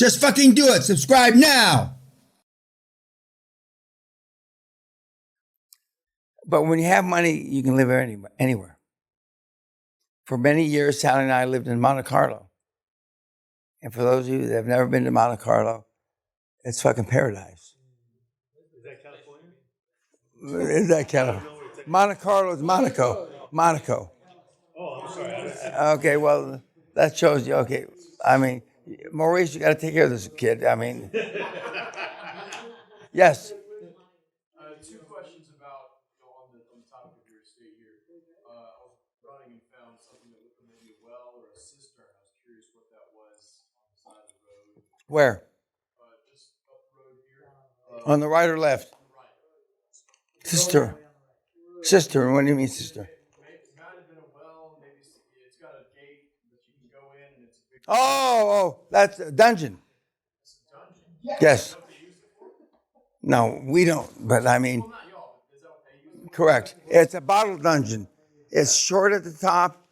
Just fucking do it. Subscribe now. But when you have money, you can live anywhere. For many years, Sally and I lived in Monte Carlo. And for those of you that have never been to Monte Carlo, it's fucking paradise. Is that California? Is that California? Monte Carlo is Monaco. Monaco. Oh, I'm sorry. Okay, well, that shows you. Okay, I mean, Maurice, you got to take care of this kid. I mean, yes. Two questions about on the topic of your estate here. I was running and found something that looked like maybe a well or a cistern. I was curious what that was on the side of the road. Where? Just up the road here. On the right or left? Right. Sister. Sister. What do you mean, sister? It might have been a well. Maybe it's got a gate that you can go in, and it's a big. Oh, that's a dungeon. It's a dungeon. Yes. No, we don't. But I mean, Well, not y'all. Is that what they use it for? correct. It's a bottle dungeon. It's short at the top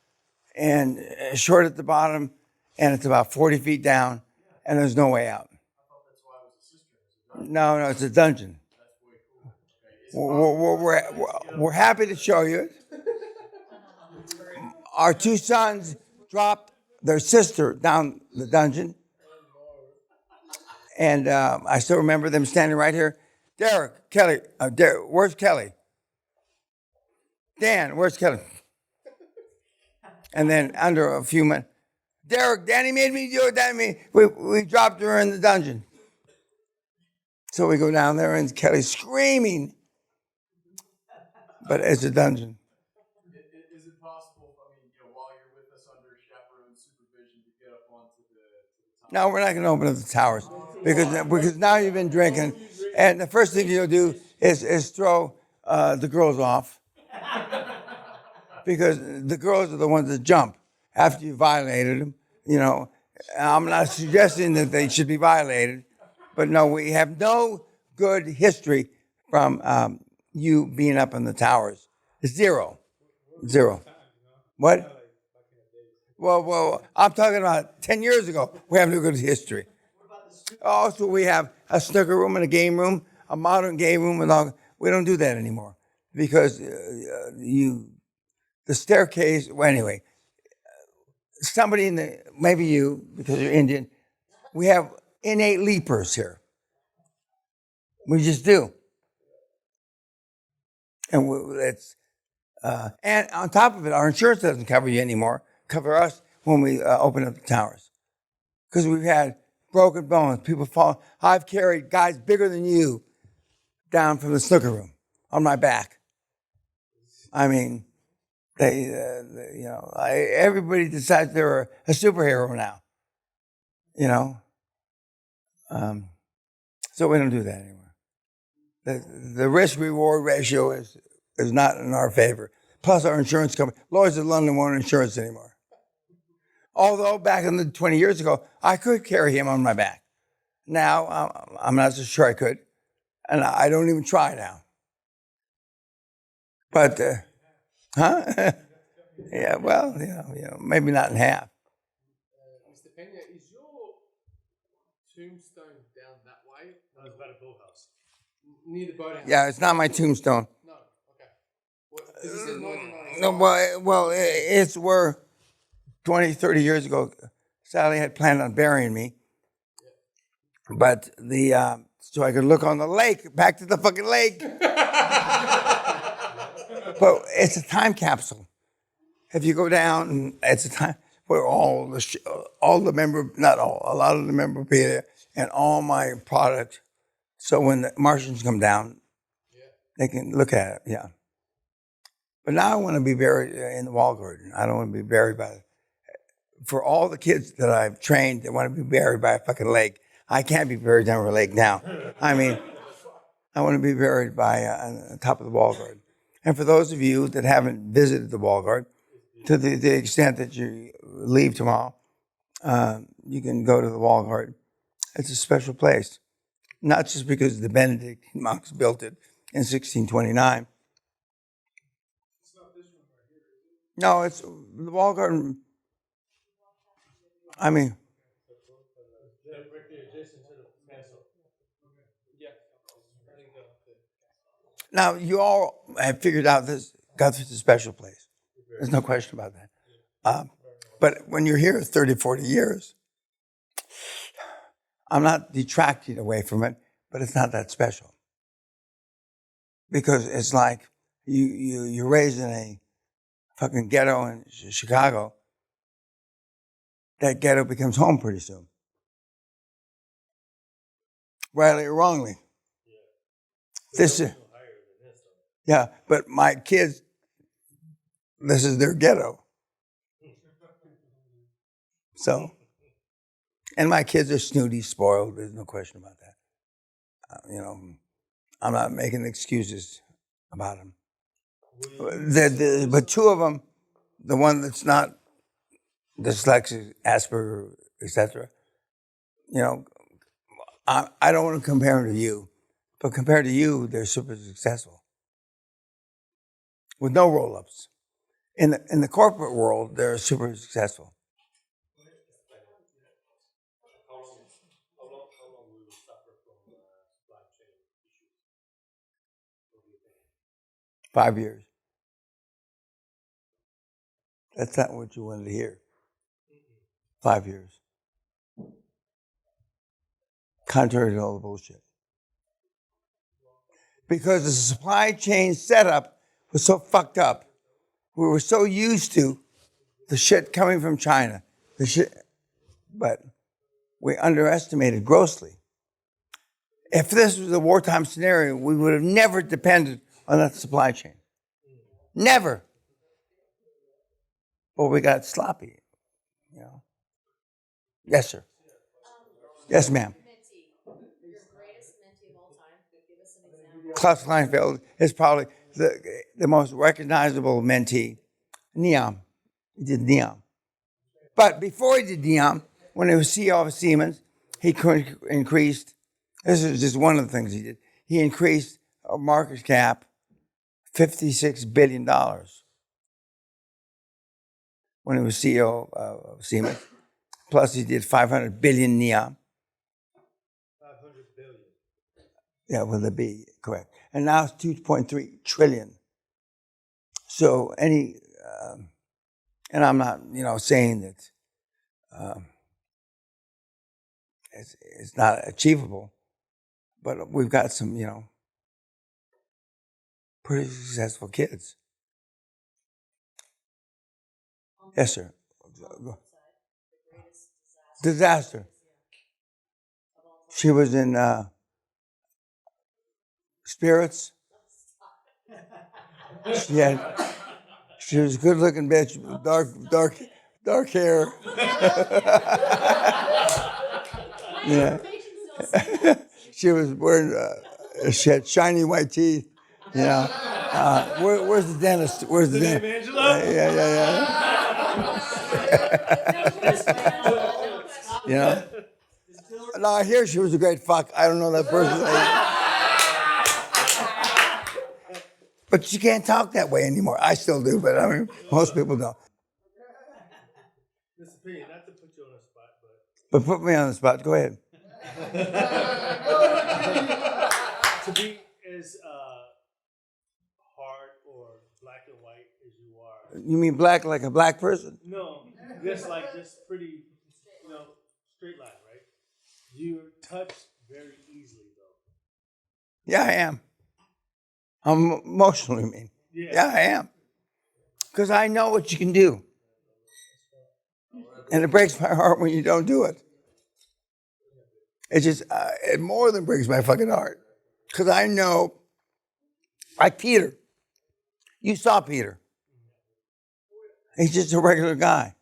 and short at the bottom, and it's about 40 feet down, and there's no way out. I thought that's why it was a cistern. No, it's a dungeon. That's way cool. Okay. We're happy to show you it. Our two sons dropped their sister down the dungeon. And I still remember them standing right here. Derek, Kelly, where's Kelly? Dan, where's Kelly? And then under a few minutes, Derek, Danny made me do it. Danny, we dropped her in the dungeon. So we go down there and Kelly's screaming. But it's a dungeon. Is it possible, while you're with us under chaperone supervision, to get up onto the top? No, we're not going to open up the towers because now you've been drinking, and the first thing you'll do is throw the girls off because the girls are the ones that jump after you violated them. I'm not suggesting that they should be violated, but no, we have no good history from you being up in the towers. Zero. What? Well, I'm talking about 10 years ago. We have no good history. Also, we have a snooker room and a game room, a modern game room, and all. We don't do that anymore because the staircase. Well, anyway, somebody maybe you, because you're Indian, we have innate leapers here. We just do, and and on top of it, our insurance doesn't cover you anymore. Cover us when we open up the towers. Because we've had broken bones, people fall. I've carried guys bigger than you down from the snooker room on my back. I mean, everybody decides they're a superhero now. So we don't do that anymore. The risk-reward ratio is not in our favor. Plus our insurance company, Lloyd's of London won't insurance anymore. Although back in the 20 years ago, I could carry him on my back. Now, I'm not so sure I could. And I don't even try now. But, yeah, well, maybe not in half. Mr. Peña, is your tombstone down that way? No, it's about a boathouse. Near the boathouse? Yeah, it's not my tombstone. No, okay. Because it says 1996. No, well, it's where 20, 30 years ago, Sally had planned on burying me. But so I could look on the lake, back to the fucking lake. But it's a time capsule. If you go down, it's a time where a lot of the memorabilia and all my product. So when the Martians come down, they can look at it, yeah. But now I want to be buried in the wall garden. I don't want to be buried for all the kids that I've trained that want to be buried by a fucking lake. I can't be buried down a lake now. I mean, I want to be buried on the top of the wall garden. And for those of you that haven't visited the wall garden, to the extent that you leave tomorrow, you can go to the wall garden. It's a special place. Not just because the Benedictine monks built it in 1629. It's not this one right here, is it? No, it's the wall garden. I mean, directly adjacent to the castle. Yeah. I think, okay. Now, you all have figured out this Guthrie's a special place. There's no question about that. But when you're here 30, 40 years, I'm not detracting away from it, but it's not that special. Because it's like you're raised in a fucking ghetto in Chicago. That ghetto becomes home pretty soon. Rightly or wrongly. This is, Higher than this, though. yeah, but my kids, this is their ghetto. So, and my kids are snooty, spoiled. There's no question about that. I'm not making excuses about them. But two of them, the one that's not dyslexic, Asperger, etc. I don't want to compare them to you, but compared to you, they're super successful with no roll-ups. In the corporate world, they're super successful. How long will we suffer from supply chain issues? What do you think? 5 years. That's not what you wanted to hear. 5 years. Contrary to all the bullshit. Because the supply chain setup was so fucked up. We were so used to the shit coming from China. But we underestimated grossly. If this was a wartime scenario, we would have never depended on that supply chain. Never. But we got sloppy, Yes, sir. Yes, ma'am. Your greatest mentee of all time. Give us an example. Klaus Kleinfeld is probably the most recognizable mentee. Neom. He did Neom. But before he did Neom, when he was CEO of Siemens, he increased, this is just one of the things he did, he increased our market cap $56 billion when he was CEO of Siemens. Plus he did 500 billion Neom. 500 billion. Yeah, with a B, correct. And now it's 2.3 trillion. So and I'm not, saying that it's not achievable, but we've got some, pretty successful kids. Yes, sir. Disaster. She was in spirits. She was a good-looking bitch, with dark hair. Yeah. She was wearing. She had shiny white teeth. Where's the dentist? Where's the dentist? Angela? Yeah. No, I hear she was a great fuck. I don't know that person. But you can't talk that way anymore. I still do, but most people don't. Mr. Peña, not to put you on the spot, But put me on the spot. Go ahead. to be as hard or black and white as you are. You mean black like a black person? No, just pretty, straight line, right? You're touched very easily, though. Yeah, I am. I'm emotionally mean. Yeah, I am. Because I know what you can do. And it breaks my heart when you don't do it. It just, it more than breaks my fucking heart. Because I know, like Peter. You saw Peter. He's just a regular guy.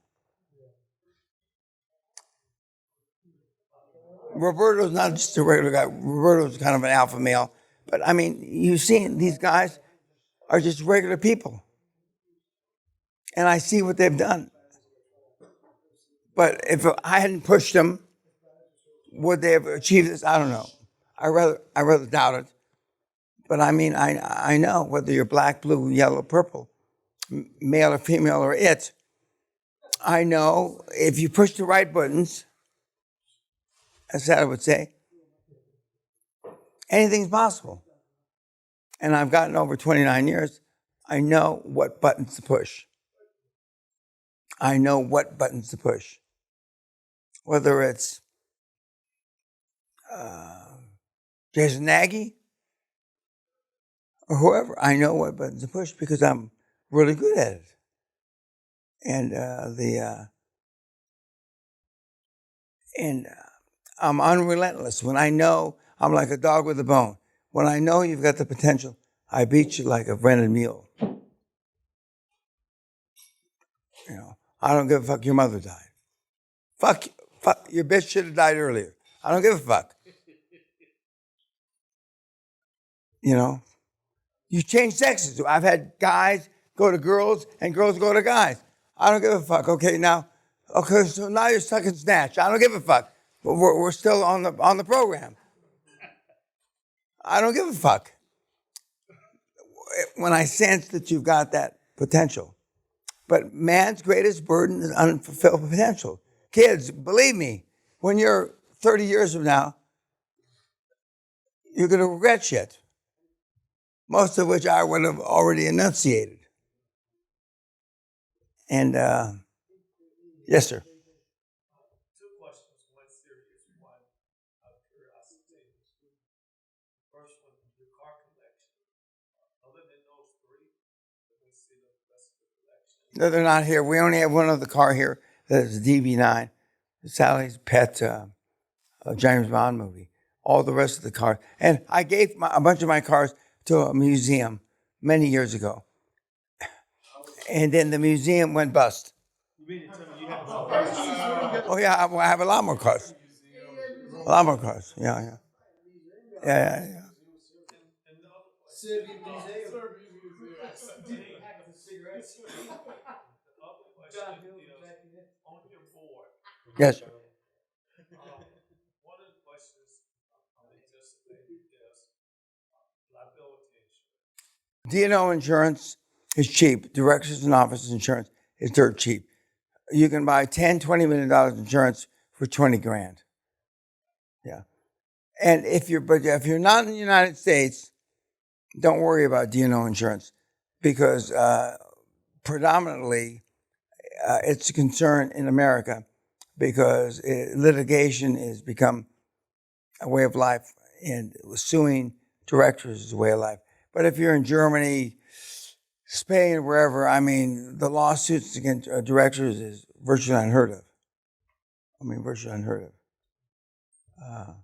Roberto's not just a regular guy. Roberto's kind of an alpha male. But you've seen these guys are just regular people. And I see what they've done. But if I hadn't pushed them, would they have achieved this? I don't know. I rather doubt it. But I know whether you're black, blue, yellow, purple, male or female or it. I know if you push the right buttons, as Sally would say, anything's possible. And I've gotten over 29 years. I know what buttons to push. I know what buttons to push. Whether it's Jason Nagy or whoever, I know what buttons to push because I'm really good at it. And I'm unrelentless. When I know, I'm like a dog with a bone. When I know you've got the potential, I beat you like a rented mule. You know, I don't give a fuck. Your mother died. Fuck, your bitch should have died earlier. I don't give a fuck. You know, you change sexes. I've had guys go to girls and girls go to guys. I don't give a fuck. Okay, so now you're sucking snatch. I don't give a fuck. But we're still on the program. I don't give a fuck. When I sense that you've got that potential. But man's greatest burden is unfulfilled potential. Kids, believe me, when you're 30 years from now, you're going to regret shit. Most of which I would have already enunciated. And, yes, sir. Two questions, one serious, one out of curiosity. First one, your car collection. Other than those three, let me see the rest of the collection. No, they're not here. We only have one other car here that is a DB9. Sally's pet James Bond movie. All the rest of the cars. And I gave a bunch of my cars to a museum many years ago. And then the museum went bust. You mean to tell me you have more cars? Oh, yeah, I have a lot more cars. A lot more cars. Yeah. And the other question. Serbian museum. Pack of cigarettes. The other question is on your board. Yes, sir. One of the questions I'm anticipating is liability insurance. D&O insurance is cheap. Directors and officers insurance is dirt cheap. You can buy $10, $20 million insurance for 20 grand. Yeah. And if you're not in the United States, don't worry about D&O insurance because predominantly it's a concern in America because litigation has become a way of life and suing directors is a way of life. But if you're in Germany, Spain, wherever, I mean, the lawsuits against directors is virtually unheard of. Virtually unheard of.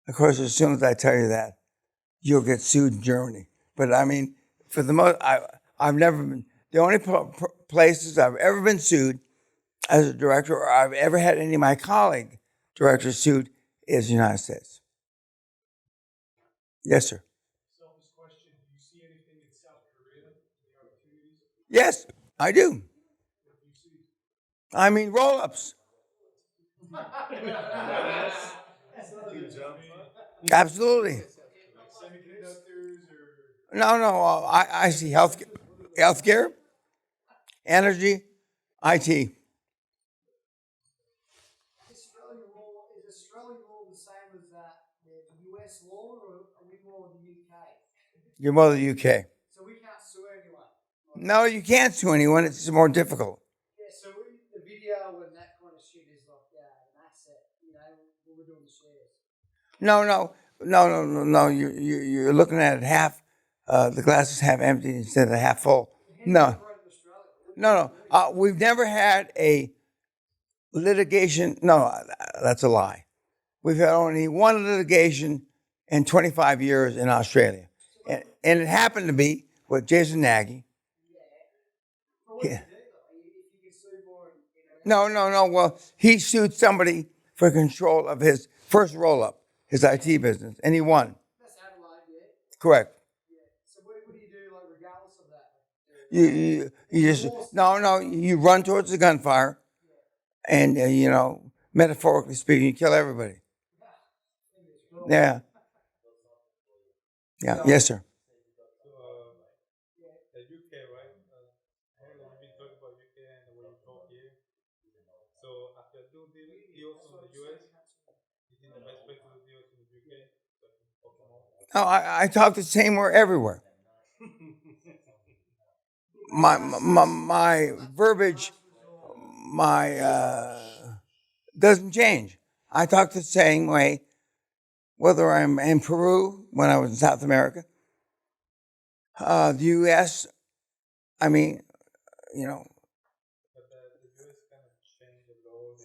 Of course, as soon as I tell you that, you'll get sued in Germany. But for the most, I've never been, the only places I've ever been sued as a director or I've ever had any of my colleague directors sued is the United States. Yes, sir. Selfish question, do you see anything in South Korea, the opportunities? Yes, I do. Roll-ups. Absolutely. Semiconductors or No. I see healthcare, energy, IT. Is Australian law the same as the US law, or are we more the UK? You're more the UK. So we can't sue anyone. No, you can't sue anyone. It's more difficult. Yeah, so the video and that kind of shit is like an asset, when we're doing the shares. No. You're looking at it half. The glass is half empty instead of half full. No. We've never had a litigation. No, that's a lie. We've had only one litigation in 25 years in Australia. And it happened to be with Jason Nagy. Yeah. No. Well, he sued somebody for control of his first roll-up, his IT business, and he won. That's Adelaide, yeah. Correct. Yeah. So what do you do, regardless of that? You just you run towards the gunfire, and metaphorically speaking, you kill everybody. Yeah. Yes, sir. The UK, right? We've been talking about UK and the way you talk here. So after doing deals on the US, you did No, I talk the same word everywhere. My verbiage, my doesn't change. I talk the same way, whether I'm in Peru when I was in South America, the U.S. I mean, you know,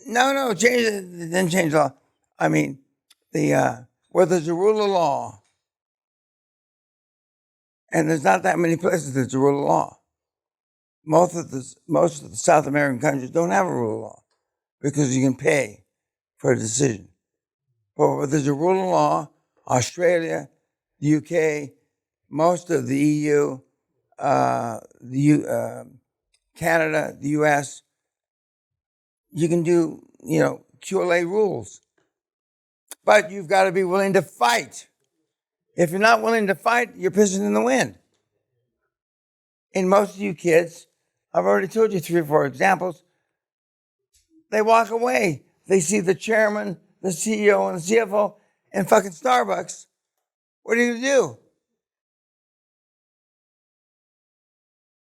no, change it didn't change the law. I mean, the where there's a rule of law, and there's not that many places there's a rule of law. Most of the South American countries don't have a rule of law because you can pay for a decision. But where there's a rule of law, Australia, the UK, most of the EU, Canada, the US, you can do, QLA rules. But you've got to be willing to fight. If you're not willing to fight, you're pissing in the wind. And most of you kids, I've already told you 3 or 4 examples, they walk away. They see the chairman, the CEO, and the CFO in fucking Starbucks. What are you going to do?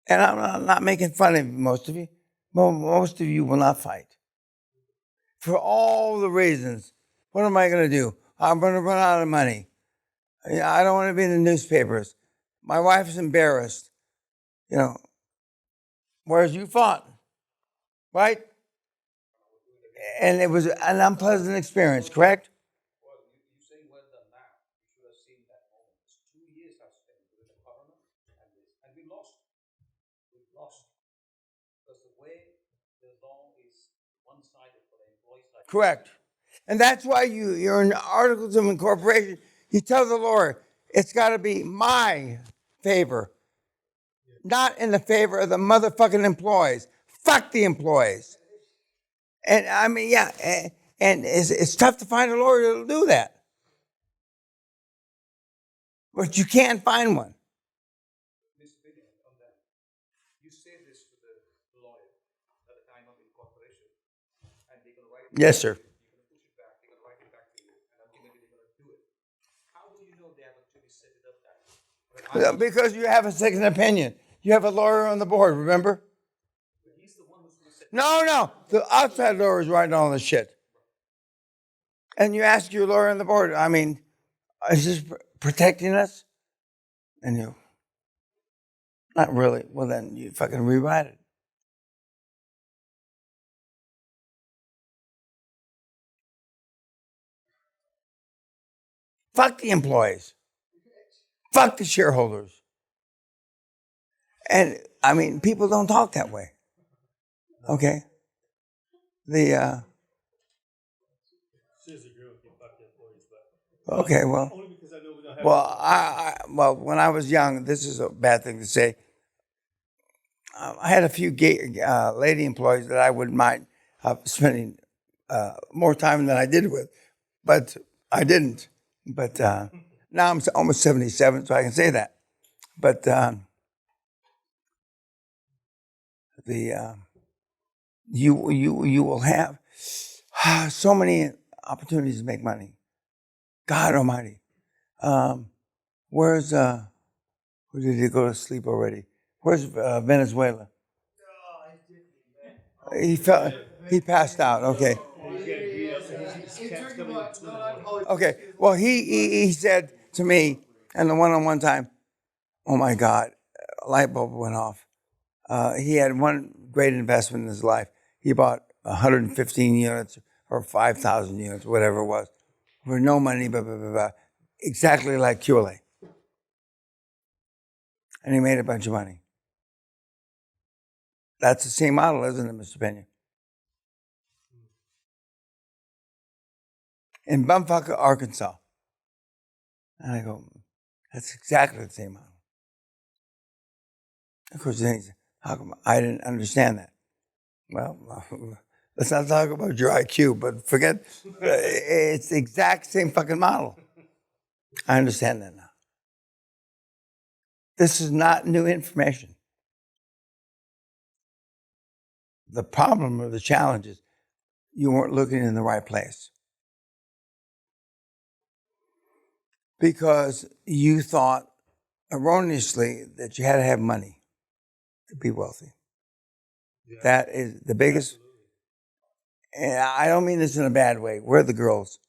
And I'm not making fun of most of you. Most of you will not fight. For all the reasons. What am I going to do? I'm going to run out of money. I don't want to be in the newspapers. My wife is embarrassed. Whereas you fought, right? And it was an unpleasant experience, correct? Well, you say well done now. You should have seen that moment. 2 years have spent with the corona and this, and we lost. We've lost. Because the way the law is one-sided for the employees like Correct. And that's why you're in Articles of Incorporation. You tell the lawyer, it's got to be my favor, not in the favor of the motherfucking employees. Fuck the employees. And I mean, yeah, and it's tough to find a lawyer that'll do that. But you can't find one. Mr. Peña, on that. You say this to the lawyer at the time of incorporation, and they're going to write it Yes, sir. You're going to push it back, they're going to write it back to you, and ultimately they're going to do it. How do you know they have actually set it up that way? Because you have a second opinion. You have a lawyer on the board, remember? He's the one who's going to set No. The outside lawyer is writing all this shit. And you ask your lawyer on the board, I mean, is this protecting us? And you, not really. Well, then you fucking rewrite it. Fuck the employees. Fuck the shareholders. And I mean, people don't talk that way. Okay? Okay, well. Only because I know we don't have. Well, when I was young, this is a bad thing to say. I had a few gay, lady employees that I wouldn't mind spending more time than I did with, but I didn't. But now I'm almost 77, so I can say that. But you will have so many opportunities to make money. God Almighty. Where did he go to sleep already? Where's Venezuela? He passed out. Okay. Okay. Well, he said to me, and the one-on-one time, oh my God, a light bulb went off. He had one great investment in his life. He bought 115 units or 5,000 units, whatever it was, for no money, blah, blah, blah, blah. Exactly like QLA. And he made a bunch of money. That's the same model, isn't it, Mr. Peña? In Bumfuck, Arkansas. And I go, that's exactly the same model. Of course, then he said, how come I didn't understand that? Well, let's not talk about your IQ, but forget, it's the exact same fucking model. I understand that now. This is not new information. The problem or the challenge is you weren't looking in the right place. because you thought erroneously that you had to have money to be wealthy. Yeah. That is the biggest. And I don't mean this in a bad way. Where are the girls?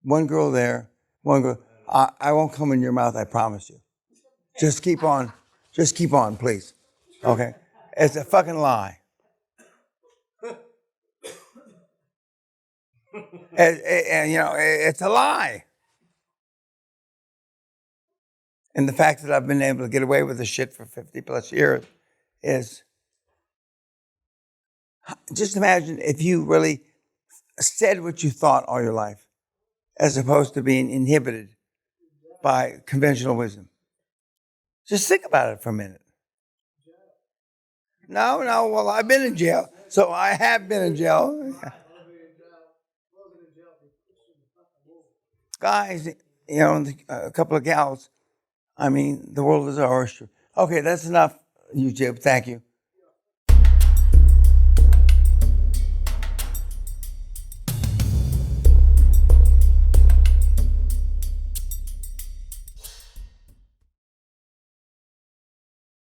One girl there, one girl. I won't come in your mouth, I promise you. Just keep on. Just keep on, please. Okay? It's a fucking lie. And you know, it's a lie. And the fact that I've been able to get away with this shit for 50 plus years is, just imagine if you really said what you thought all your life, as opposed to being inhibited by conventional wisdom. Just think about it for a minute. No, well, I've been in jail. So I have been in jail. Guys, you know, a couple of gals, I mean, the world is our oyster. Okay, that's enough, YouTube. Thank you.